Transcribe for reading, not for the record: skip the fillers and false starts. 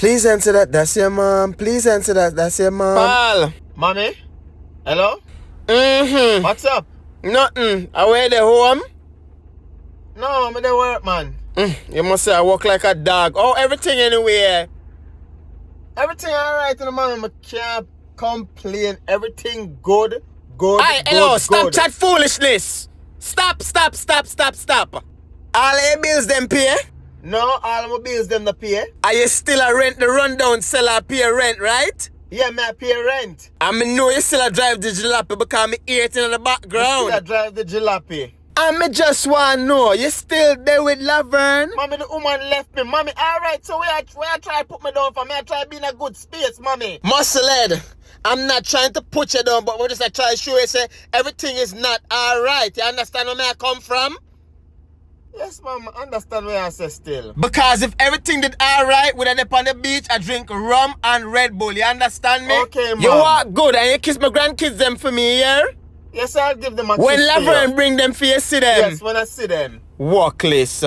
Please answer that. That's your mom. Please answer that. That's your mom. Pal. Mommy? Hello? Mm-hmm. What's up? Nothing. Away the home? No, I'm at the work, man. You must say I walk like a dog. Oh, everything anyway. Everything alright in the morning. I can't complain. Everything good. Aye, hello, stop chat foolishness. Stop. All your bills them pay? No, all my bills them the pay. Are you still a rent the rundown seller pay rent, right? Yeah, me I pay rent. I mean, know you still a drive the jalopy because me hear it in the background. I drive the jalopy. And me just want to know, you still there with Laverne? Mommy, the woman left me. Mommy, alright, so where I try to put me down for me? I try to be in a good space, mommy. Musclehead, I'm not trying to put you down, but we're just trying to show you say everything is not alright. You understand where I come from? Yes, mom, I understand where I say still. Because if everything did alright, we'd end up on the beach, I drink rum and Red Bull. You understand me? Okay, mom. You walk good and you kiss my grandkids them for me, yeah? Yes, I'll give them a When kiss to you. Laverne bring them for you, see them? Yes, when I see them. Walkless.